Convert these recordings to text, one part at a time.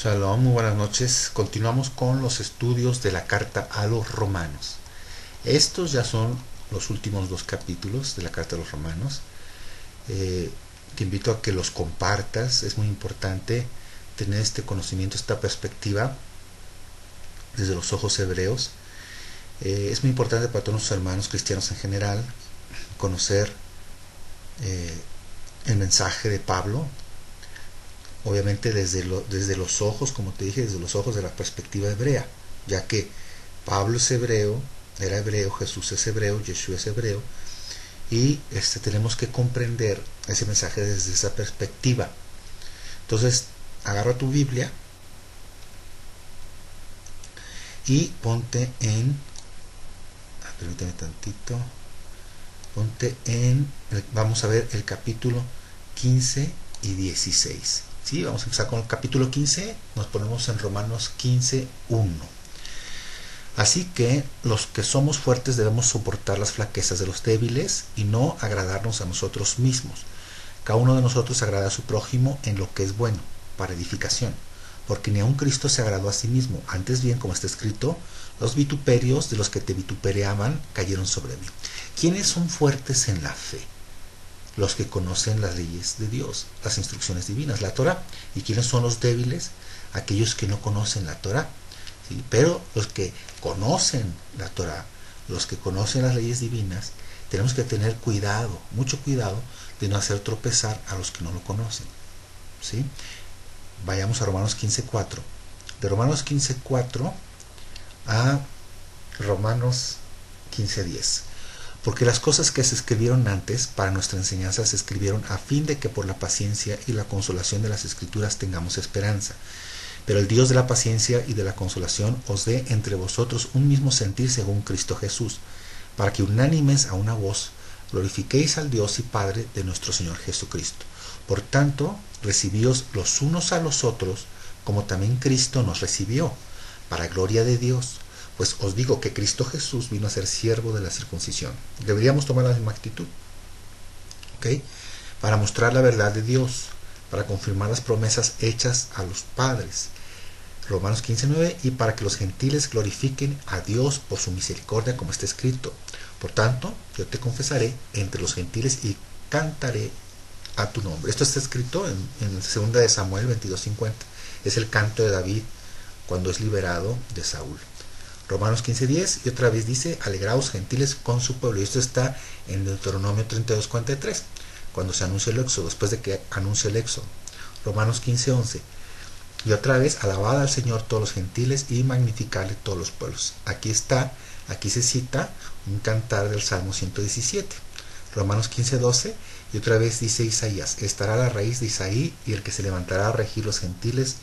Shalom, muy buenas noches. Continuamos con los estudios de la carta a los romanos. Estos ya son los últimos dos capítulos de la carta a los romanos. Te invito a que los compartas. Es muy importante tener este conocimiento, esta perspectiva desde los ojos hebreos. Es muy importante para todos los hermanos cristianos en general conocer el mensaje de Pablo, obviamente desde los ojos, como te dije, desde los ojos de la perspectiva hebrea, ya que Pablo es hebreo, era hebreo, Jesús es hebreo, Yeshua es hebreo, y tenemos que comprender ese mensaje desde esa perspectiva. Entonces, agarra tu Biblia y ponte en, permíteme tantito, vamos a ver el capítulo 15 y 16. ¿Sí? Vamos a empezar con el capítulo 15, nos ponemos en Romanos 15:1. Así que los que somos fuertes debemos soportar las flaquezas de los débiles y no agradarnos a nosotros mismos. Cada uno de nosotros agrada a su prójimo en lo que es bueno, para edificación, porque ni aun Cristo se agradó a sí mismo. Antes bien, como está escrito, los vituperios de los que te vitupereaban cayeron sobre mí. ¿Quiénes son fuertes en la fe? Los que conocen las leyes de Dios, las instrucciones divinas, la Torah. ¿Y quiénes son los débiles? Aquellos que no conocen la Torah. ¿Sí? Pero los que conocen la Torah, los que conocen las leyes divinas, tenemos que tener cuidado, mucho cuidado, de no hacer tropezar a los que no lo conocen. ¿Sí? Vayamos a Romanos 15:4. De Romanos 15:4 a Romanos 15:10. Porque las cosas que se escribieron antes para nuestra enseñanza se escribieron a fin de que por la paciencia y la consolación de las escrituras tengamos esperanza. Pero el Dios de la paciencia y de la consolación os dé entre vosotros un mismo sentir según Cristo Jesús, para que unánimes a una voz glorifiquéis al Dios y Padre de nuestro Señor Jesucristo. Por tanto, recibíos los unos a los otros, como también Cristo nos recibió, para gloria de Dios. Pues os digo que Cristo Jesús vino a ser siervo de la circuncisión. Deberíamos tomar la misma actitud, ¿ok? Para mostrar la verdad de Dios, para confirmar las promesas hechas a los padres. Romanos 15:9, y para que los gentiles glorifiquen a Dios por su misericordia, como está escrito. Por tanto, yo te confesaré entre los gentiles y cantaré a tu nombre. Esto está escrito en 2 de Samuel 22:50. Es el canto de David cuando es liberado de Saúl. Romanos 15:10, y otra vez dice, alegraos gentiles con su pueblo. Y esto está en Deuteronomio 32:43, cuando se anuncia el éxodo, después de que anuncia el éxodo. Romanos 15:11, y otra vez, alabad al Señor todos los gentiles y magnificadle todos los pueblos. Aquí se cita un cantar del Salmo 117. Romanos 15:12, y otra vez dice Isaías, estará la raíz de Isaí, y el que se levantará a regir los gentiles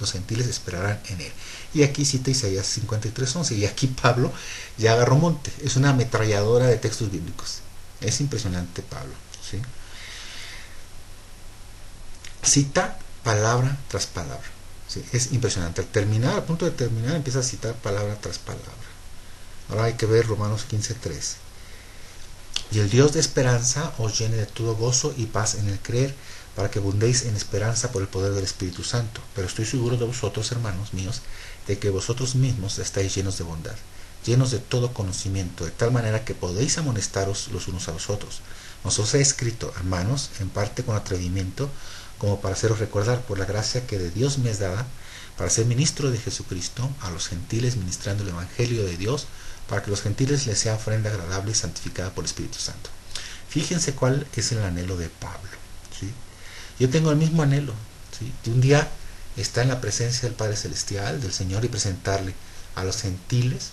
esperarán en él. Y aquí cita Isaías 53:11, y aquí Pablo ya agarró monte. Es una ametralladora de textos bíblicos. Es impresionante Pablo, ¿sí? Cita palabra tras palabra, ¿sí? Es impresionante. Al punto de terminar, empieza a citar palabra tras palabra. Ahora hay que ver Romanos 15:3. Y el Dios de esperanza os llene de todo gozo y paz en el creer, para que abundéis en esperanza por el poder del Espíritu Santo. Pero estoy seguro de vosotros, hermanos míos, de que vosotros mismos estáis llenos de bondad, llenos de todo conocimiento, de tal manera que podéis amonestaros los unos a los otros. Nos os he escrito, hermanos, en parte con atrevimiento, como para haceros recordar por la gracia que de Dios me es dada, para ser ministro de Jesucristo a los gentiles, ministrando el Evangelio de Dios, para que los gentiles les sea ofrenda agradable y santificada por el Espíritu Santo. Fíjense cuál es el anhelo de Pablo, ¿sí? Yo tengo el mismo anhelo, ¿sí? De un día estar en la presencia del Padre Celestial, del Señor, y presentarle a los gentiles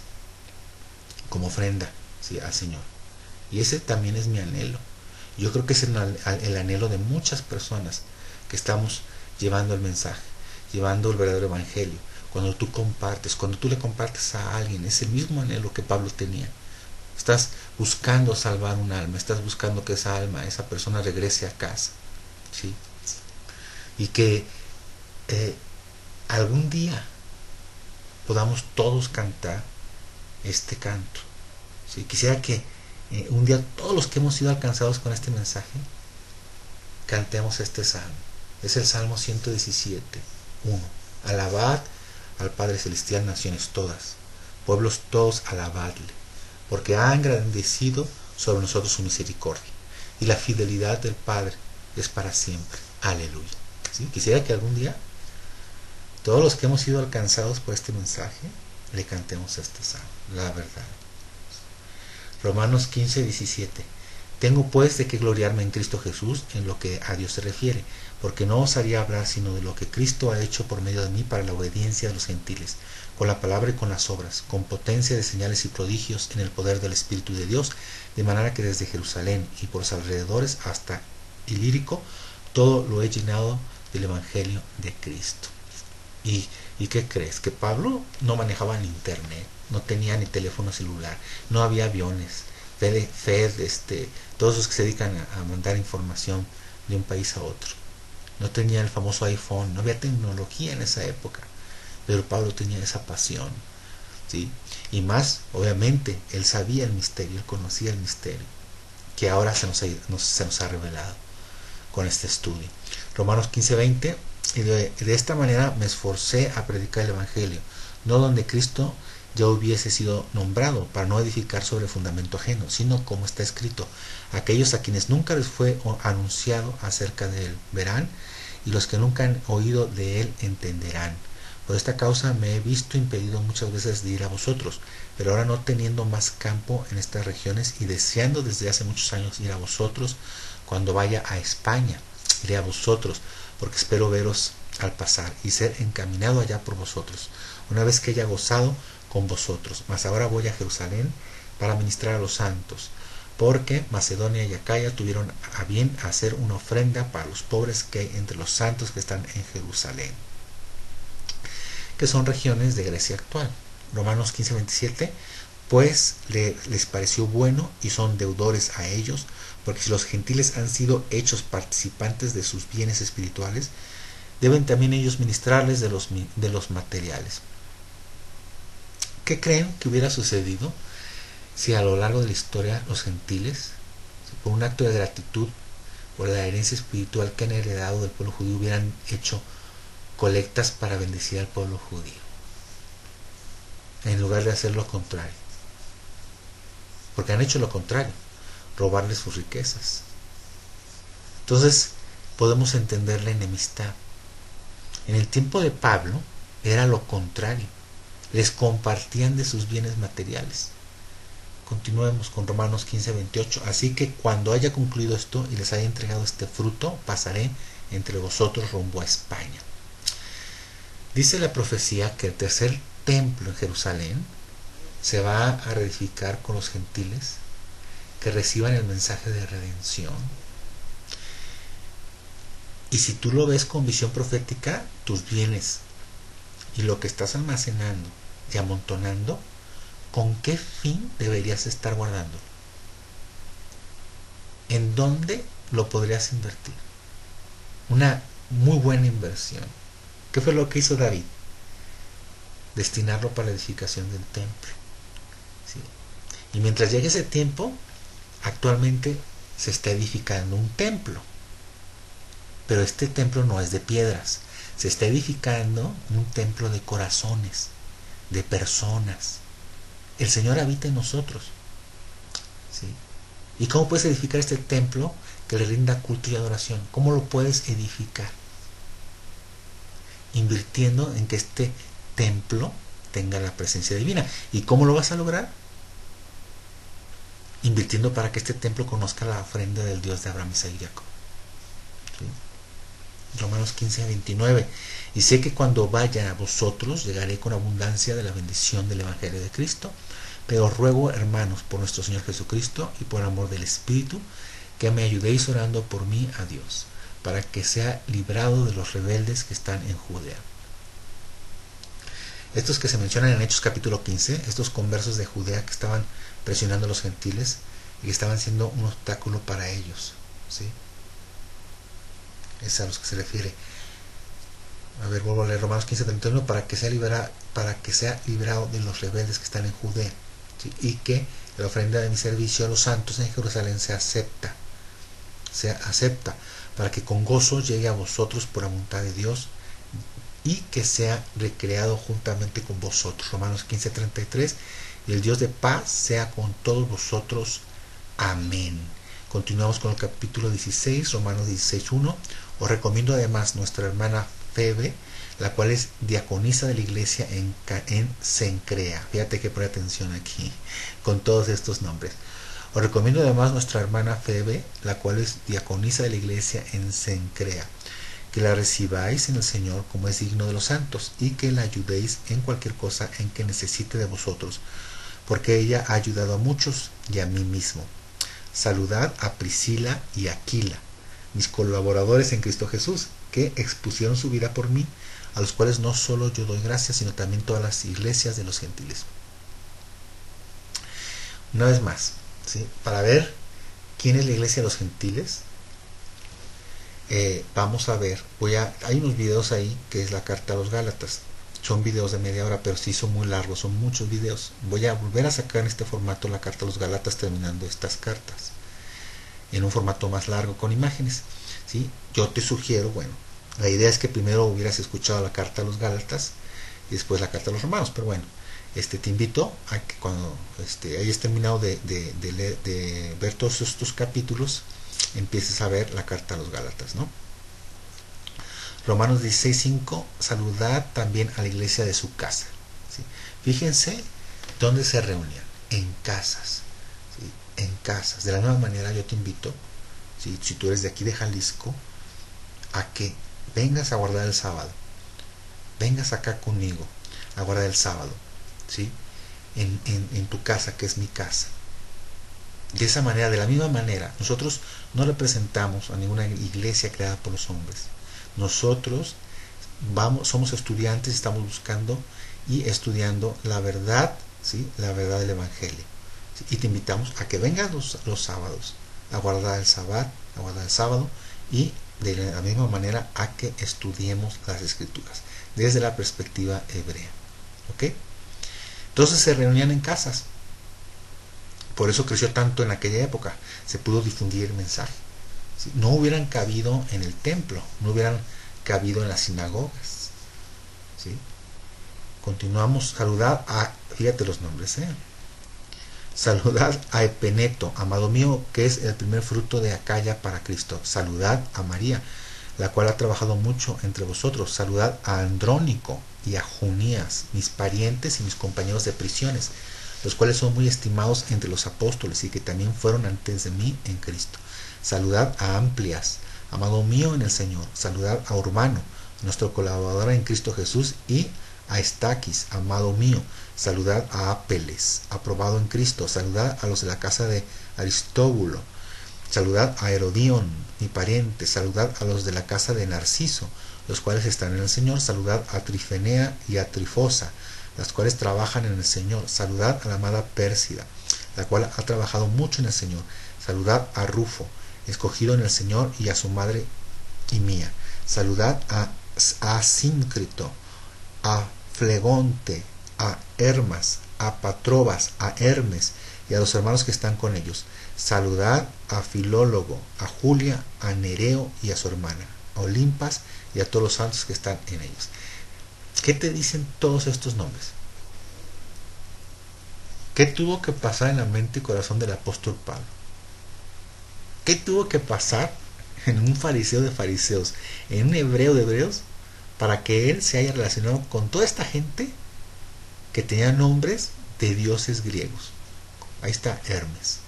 como ofrenda, ¿sí?, al Señor. Y ese también es mi anhelo. Yo creo que es el anhelo de muchas personas que estamos llevando el mensaje, llevando el verdadero evangelio. Cuando tú le compartes a alguien, es el mismo anhelo que Pablo tenía. Estás buscando salvar un alma, estás buscando que esa alma, esa persona regrese a casa, ¿sí? Y que algún día podamos todos cantar este canto, ¿sí? Quisiera que un día todos los que hemos sido alcanzados con este mensaje cantemos este salmo. Es el Salmo 117:1. Alabad al Padre Celestial naciones todas, pueblos todos alabadle, porque ha engrandecido sobre nosotros su misericordia, y la fidelidad del Padre es para siempre. Aleluya. ¿Sí? Quisiera que algún día todos los que hemos sido alcanzados por este mensaje le cantemos este salmo, la verdad. Romanos 15:17. Tengo pues de qué gloriarme en Cristo Jesús en lo que a Dios se refiere, porque no osaría hablar sino de lo que Cristo ha hecho por medio de mí para la obediencia de los gentiles, con la palabra y con las obras, con potencia de señales y prodigios en el poder del Espíritu de Dios, de manera que desde Jerusalén y por los alrededores hasta Ilírico, todo lo he llenado del Evangelio de Cristo. ¿Y qué crees? Que Pablo no manejaba ni internet, no tenía ni teléfono celular, no había aviones, todos los que se dedican a mandar información de un país a otro. No tenía el famoso iPhone, no había tecnología en esa época, pero Pablo tenía esa pasión, ¿sí? Y más, obviamente, él sabía el misterio, él conocía el misterio, que ahora se nos ha revelado con este estudio. Romanos 15:20, y de esta manera me esforcé a predicar el Evangelio, no donde Cristo ya hubiese sido nombrado, para no edificar sobre fundamento ajeno, sino como está escrito: aquellos a quienes nunca les fue anunciado acerca de él verán, y los que nunca han oído de él entenderán. Por esta causa me he visto impedido muchas veces de ir a vosotros, pero ahora no teniendo más campo en estas regiones y deseando desde hace muchos años ir a vosotros, cuando vaya a España iré a vosotros, porque espero veros al pasar y ser encaminado allá por vosotros, una vez que haya gozado con vosotros. Mas ahora voy a Jerusalén para ministrar a los santos, porque Macedonia y Acaya tuvieron a bien hacer una ofrenda para los pobres que hay entre los santos que están en Jerusalén, que son regiones de Grecia actual. Romanos 15:27, pues les pareció bueno y son deudores a ellos, porque si los gentiles han sido hechos participantes de sus bienes espirituales, deben también ellos ministrarles de los materiales. ¿Qué creen que hubiera sucedido si a lo largo de la historia los gentiles, por un acto de gratitud por la herencia espiritual que han heredado del pueblo judío, hubieran hecho colectas para bendecir al pueblo judío, en lugar de hacer lo contrario? Porque han hecho lo contrario, robarles sus riquezas. Entonces podemos entender la enemistad. En el tiempo de Pablo era lo contrario, les compartían de sus bienes materiales. Continuemos con Romanos 15:28. Así que cuando haya concluido esto y les haya entregado este fruto, pasaré entre vosotros rumbo a España. Dice la profecía que el tercer templo en Jerusalén se va a reedificar con los gentiles que reciban el mensaje de redención. Y si tú lo ves con visión profética, tus bienes y lo que estás almacenando y amontonando, ¿con qué fin deberías estar guardando? ¿En dónde lo podrías invertir? Una muy buena inversión. ¿Qué fue lo que hizo David? Destinarlo para la edificación del templo. ¿Sí? Y mientras llegue ese tiempo, actualmente se está edificando un templo. Pero este templo no es de piedras. Se está edificando un templo de corazones, de personas. El Señor habita en nosotros. ¿Sí? ¿Y cómo puedes edificar este templo que le rinda culto y adoración? ¿Cómo lo puedes edificar? Invirtiendo en que este templo tenga la presencia divina. ¿Y cómo lo vas a lograr? Invirtiendo para que este templo conozca la ofrenda del Dios de Abraham, Isaac y Jacob. ¿Sí? Romanos 15:29. Y sé que cuando vaya a vosotros llegaré con abundancia de la bendición del Evangelio de Cristo, pero os ruego, hermanos, por nuestro Señor Jesucristo y por amor del Espíritu, que me ayudéis orando por mí a Dios, para que sea librado de los rebeldes que están en Judea. Estos que se mencionan en Hechos capítulo 15, estos conversos de Judea que estaban presionando a los gentiles y que estaban siendo un obstáculo para ellos, ¿sí? Es a los que se refiere. A ver, vuelvo a leer Romanos 15:31, para que sea liberado de los rebeldes que están en Judea, ¿sí? Y que la ofrenda de mi servicio a los santos en Jerusalén se acepta, para que con gozo llegue a vosotros por la voluntad de Dios, y que sea recreado juntamente con vosotros. Romanos 15:33. Y el Dios de paz sea con todos vosotros. Amén. Continuamos con el capítulo 16, Romanos 16:1. Os recomiendo además nuestra hermana Febe, la cual es diaconisa de la iglesia en Cencrea. Fíjate que pone atención aquí con todos estos nombres. Os recomiendo además nuestra hermana Febe, la cual es diaconisa de la iglesia en Cencrea, que la recibáis en el Señor como es digno de los santos, y que la ayudéis en cualquier cosa en que necesite de vosotros, porque ella ha ayudado a muchos y a mí mismo. Saludad a Priscila y Aquila, mis colaboradores en Cristo Jesús, que expusieron su vida por mí, a los cuales no solo yo doy gracias, sino también todas las iglesias de los gentiles. Una vez más, ¿sí? Para ver quién es la iglesia de los gentiles, vamos a ver, hay unos videos ahí que es la carta a los Gálatas. Son videos de media hora, pero sí son muy largos, son muchos videos. Voy a volver a sacar en este formato la carta a los Gálatas terminando estas cartas, en un formato más largo con imágenes, ¿sí? Yo te sugiero, bueno, la idea es que primero hubieras escuchado la carta a los Gálatas y después la carta a los Romanos, pero bueno, te invito a que cuando hayas terminado de ver todos estos capítulos, empieces a ver la carta a los Gálatas, ¿no? Romanos 16:5, saludad también a la iglesia de su casa, ¿sí? Fíjense dónde se reunían, en casas, ¿sí? En casas. De la misma manera yo te invito, ¿sí? Si tú eres de aquí de Jalisco, a que vengas a guardar el sábado, vengas acá conmigo a guardar el sábado, ¿sí? En tu casa, que es mi casa. De esa manera, de la misma manera, nosotros no representamos a ninguna iglesia creada por los hombres. Nosotros somos estudiantes, estamos buscando y estudiando la verdad, ¿sí? La verdad del Evangelio, ¿sí? Y te invitamos a que vengas los sábados a guardar el sábado, y de la misma manera a que estudiemos las escrituras desde la perspectiva hebrea, ¿ok? Entonces se reunían en casas. Por eso creció tanto en aquella época, se pudo difundir el mensaje. ¿Sí? No hubieran cabido en el templo, no hubieran cabido en las sinagogas, ¿sí? Continuamos. Saludad a, fíjate los nombres, saludad a Epeneto, amado mío, que es el primer fruto de Acaya para Cristo. Saludad a María, la cual ha trabajado mucho entre vosotros. Saludad a Andrónico y a Junías, mis parientes y mis compañeros de prisiones, los cuales son muy estimados entre los apóstoles y que también fueron antes de mí en Cristo. Saludad a Amplias, amado mío en el Señor. Saludad a Urbano, nuestro colaborador en Cristo Jesús, y a Estaquis, amado mío. Saludad a Apeles, aprobado en Cristo. Saludad a los de la casa de Aristóbulo. Saludad a Herodión, mi pariente. Saludad a los de la casa de Narciso, los cuales están en el Señor. Saludad a Trifenea y a Trifosa, las cuales trabajan en el Señor. Saludad a la amada Pérsida, la cual ha trabajado mucho en el Señor. Saludad a Rufo, escogido en el Señor, y a su madre y mía. Saludad a Síncrito, a Flegonte, a Hermas, a Patrobas, a Hermes y a los hermanos que están con ellos. Saludad a Filólogo, a Julia, a Nereo y a su hermana, a Olimpas y a todos los santos que están en ellos. ¿Qué te dicen todos estos nombres? ¿Qué tuvo que pasar en la mente y corazón del apóstol Pablo? ¿Qué tuvo que pasar en un fariseo de fariseos, en un hebreo de hebreos, para que él se haya relacionado con toda esta gente que tenía nombres de dioses griegos? Ahí está Hermes.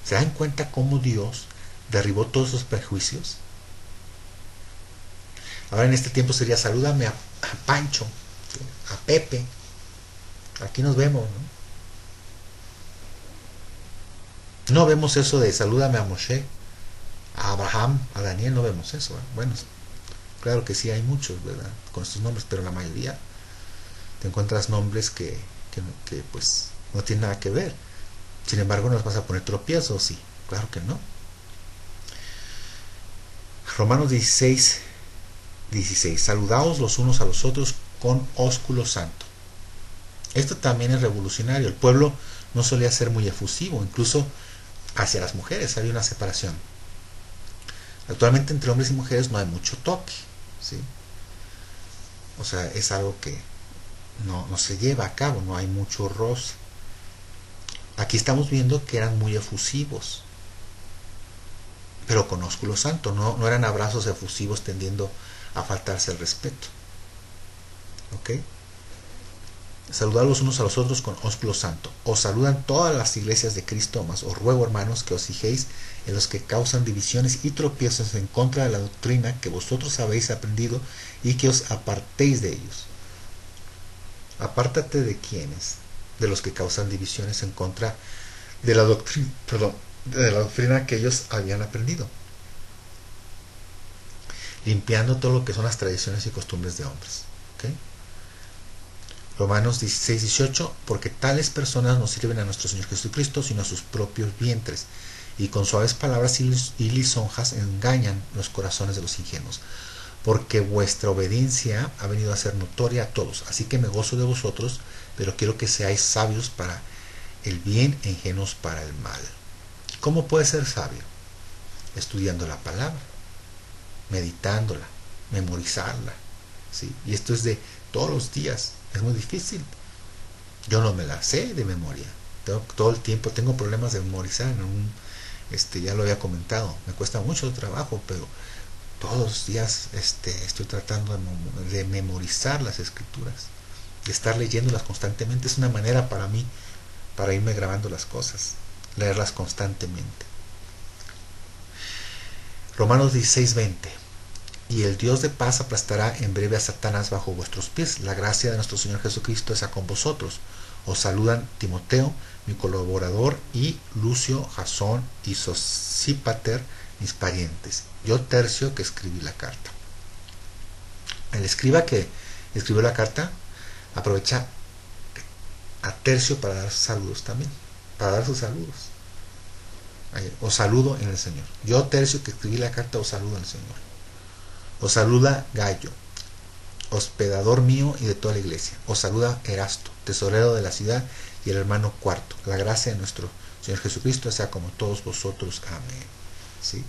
¿Se dan cuenta cómo Dios derribó todos esos prejuicios? Ahora en este tiempo sería: salúdame a Pancho, a Pepe, aquí nos vemos, ¿no? No vemos eso de salúdame a Moshe, a Abraham, a Daniel, no vemos eso, ¿eh? Bueno, claro que sí hay muchos, ¿verdad?, con estos nombres, pero la mayoría te encuentras nombres que pues no tienen nada que ver. Sin embargo, ¿nos vas a poner tropiezos? Sí, claro que no. Romanos 16:16, saludaos los unos a los otros con ósculo santo. Esto también es revolucionario. El pueblo no solía ser muy efusivo, incluso hacia las mujeres había una separación. Actualmente entre hombres y mujeres no hay mucho toque, ¿sí? O sea, es algo que no se lleva a cabo, no hay mucho roce. Aquí estamos viendo que eran muy efusivos, pero con ósculo santo, no eran abrazos efusivos tendiendo a faltarse el respeto. ¿Ok? Saludad los unos a los otros con ósculo santo. Os saludan todas las iglesias de Cristo, mas os ruego, hermanos, que os fijéis en los que causan divisiones y tropiezos en contra de la doctrina que vosotros habéis aprendido y que os apartéis de ellos. Apártate de quienes, de los que causan divisiones en contra de la doctrina, de la doctrina que ellos habían aprendido, limpiando todo lo que son las tradiciones y costumbres de hombres. ¿Okay? Romanos 16-18, porque tales personas no sirven a nuestro Señor Jesucristo, sino a sus propios vientres, y con suaves palabras y lisonjas engañan los corazones de los ingenuos. Porque vuestra obediencia ha venido a ser notoria a todos, así que me gozo de vosotros, pero quiero que seáis sabios para el bien e ingenuos para el mal. ¿Cómo puede ser sabio? Estudiando la palabra, meditándola, memorizarla, ¿sí? Y esto es de todos los días, es muy difícil. Yo no me la sé de memoria, todo el tiempo tengo problemas de memorizar, ya lo había comentado, me cuesta mucho trabajo, pero todos los días estoy tratando de memorizar las escrituras, de estar leyéndolas constantemente. Es una manera para mí, para irme grabando las cosas, leerlas constantemente. Romanos 16:20. Y el Dios de paz aplastará en breve a Satanás bajo vuestros pies. La gracia de nuestro Señor Jesucristo está con vosotros. Os saludan Timoteo, mi colaborador, y Lucio, Jasón y Sosípater, mis parientes. Yo, Tercio, que escribí la carta. El escriba que escribió la carta aprovecha a Tercio para dar saludos también, para dar sus saludos. Os saludo en el Señor. Yo, Tercio, que escribí la carta, os saludo en el Señor. Os saluda Gallo, hospedador mío y de toda la iglesia. Os saluda Erasto, tesorero de la ciudad, y el hermano Cuarto. La gracia de nuestro Señor Jesucristo sea como todos vosotros. Amén. ¿Sí?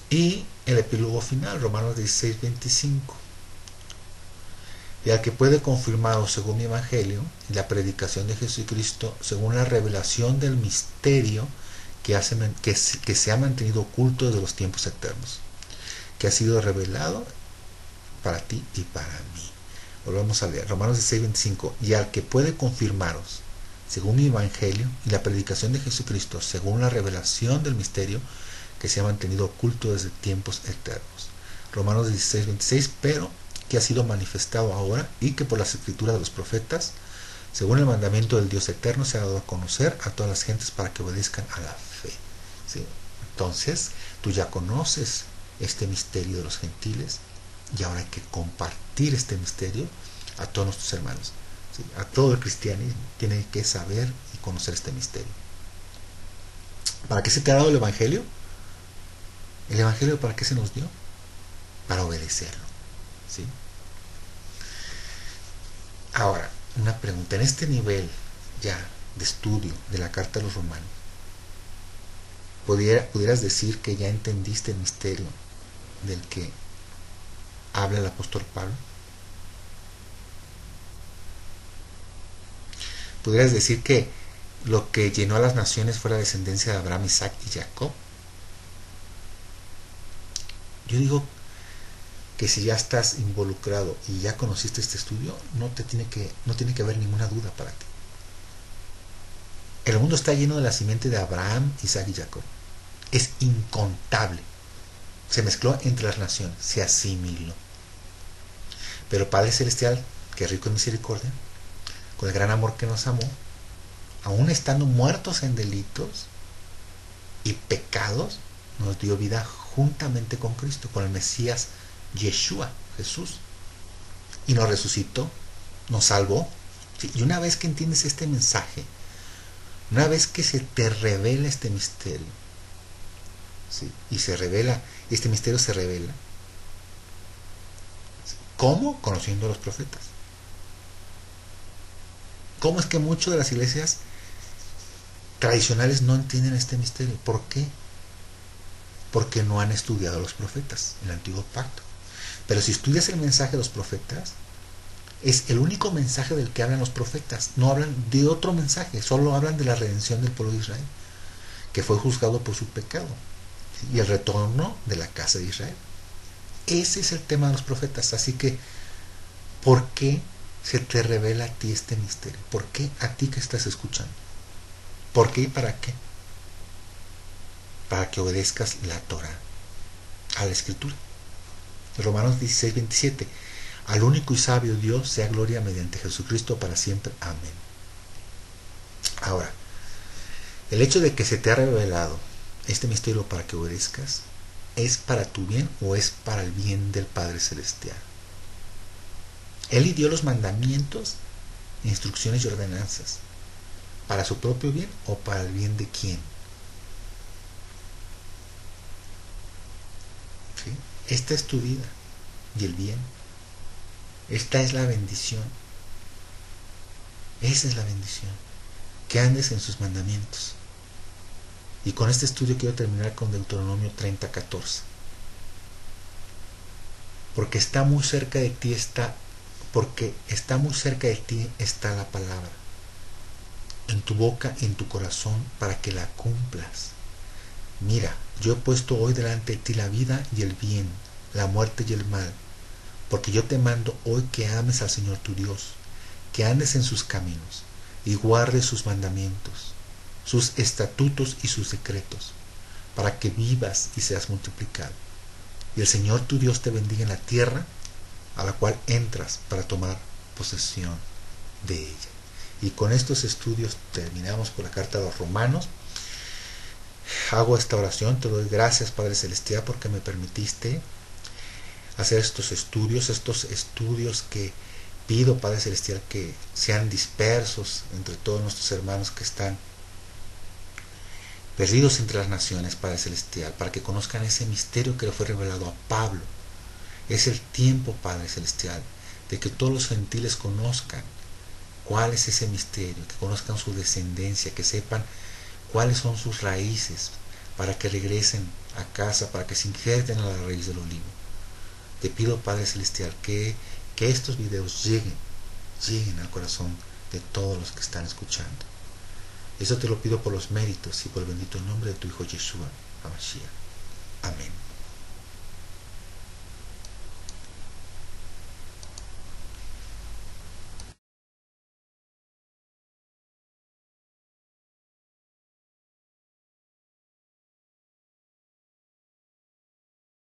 Y el epílogo final, Romanos 16:25. Y al que puede confirmaros según mi evangelio y la predicación de Jesucristo, según la revelación del misterio que se ha mantenido oculto desde los tiempos eternos, que ha sido revelado para ti y para mí. Volvemos a leer Romanos 16:25. Y al que puede confirmaros según mi evangelio y la predicación de Jesucristo, según la revelación del misterio que se ha mantenido oculto desde tiempos eternos. Romanos 16:26. Pero que ha sido manifestado ahora y que por las escrituras de los profetas, según el mandamiento del Dios eterno, se ha dado a conocer a todas las gentes para que obedezcan a la fe. ¿Sí? Entonces, tú ya conoces este misterio de los gentiles y ahora hay que compartir este misterio a todos nuestros hermanos. ¿Sí? A todo el cristianismo tiene que saber y conocer este misterio. ¿Para qué se te ha dado el evangelio? ¿El evangelio para qué se nos dio? Para obedecerlo. ¿Sí? Ahora, una pregunta. En este nivel ya de estudio de la carta a los romanos, ¿pudieras decir que ya entendiste el misterio del que habla el apóstol Pablo? ¿Pudieras decir que lo que llenó a las naciones fue la descendencia de Abraham, Isaac y Jacob? Yo digo que si ya estás involucrado y ya conociste este estudio, no tiene que haber ninguna duda para ti. El mundo está lleno de la simiente de Abraham, Isaac y Jacob. Es incontable. Se mezcló entre las naciones, se asimiló. Pero Padre Celestial, que es rico en misericordia, con el gran amor que nos amó, aún estando muertos en delitos y pecados, nos dio vida juntamente con Cristo, con el Mesías Yeshua, Jesús, y nos resucitó, nos salvó. ¿Sí? Y una vez que entiendes este mensaje, una vez que se te revela este misterio, ¿sí? Y este misterio se revela, ¿sí? ¿Cómo? Conociendo a los profetas. ¿Cómo es que muchas de las iglesias tradicionales no entienden este misterio? ¿Por qué? Porque no han estudiado a los profetas, el antiguo pacto. Pero si estudias el mensaje de los profetas, es el único mensaje del que hablan los profetas. No hablan de otro mensaje, solo hablan de la redención del pueblo de Israel, que fue juzgado por su pecado, ¿sí? Y el retorno de la casa de Israel. Ese es el tema de los profetas. Así que, ¿por qué se te revela a ti este misterio? ¿Por qué a ti que estás escuchando? ¿Por qué y para qué? Para que obedezcas la Torah, a la Escritura. Romanos 16, 27. Al único y sabio Dios sea gloria mediante Jesucristo para siempre. Amén. Ahora, el hecho de que se te ha revelado este misterio para que obedezcas, ¿es para tu bien o es para el bien del Padre Celestial? Él dio los mandamientos, instrucciones y ordenanzas. ¿Para su propio bien o para el bien de quién? ¿Sí? Esta es tu vida y el bien. Esta es la bendición. Esa es la bendición. Que andes en sus mandamientos. Y con este estudio quiero terminar con Deuteronomio 30:14. Porque está muy cerca de ti está la palabra, en tu boca y en tu corazón, para que la cumplas. Mira, yo he puesto hoy delante de ti la vida y el bien, la muerte y el mal, porque yo te mando hoy que ames al Señor tu Dios, que andes en sus caminos y guardes sus mandamientos, sus estatutos y sus decretos, para que vivas y seas multiplicado. Y el Señor tu Dios te bendiga en la tierra a la cual entras para tomar posesión de ella. Y con estos estudios terminamos con la carta de los Romanos. Hago esta oración, te doy gracias, Padre Celestial, porque me permitiste hacer estos estudios que pido, Padre Celestial, que sean dispersos entre todos nuestros hermanos que están perdidos entre las naciones, Padre Celestial, para que conozcan ese misterio que le fue revelado a Pablo. Es el tiempo, Padre Celestial, de que todos los gentiles conozcan cuál es ese misterio, que conozcan su descendencia, que sepan cuáles son sus raíces, para que regresen a casa, para que se injerten a la raíz del olivo. Te pido, Padre Celestial, que estos videos lleguen al corazón de todos los que están escuchando. Eso te lo pido por los méritos y por el bendito nombre de tu Hijo Yeshua HaMashiach. Amén.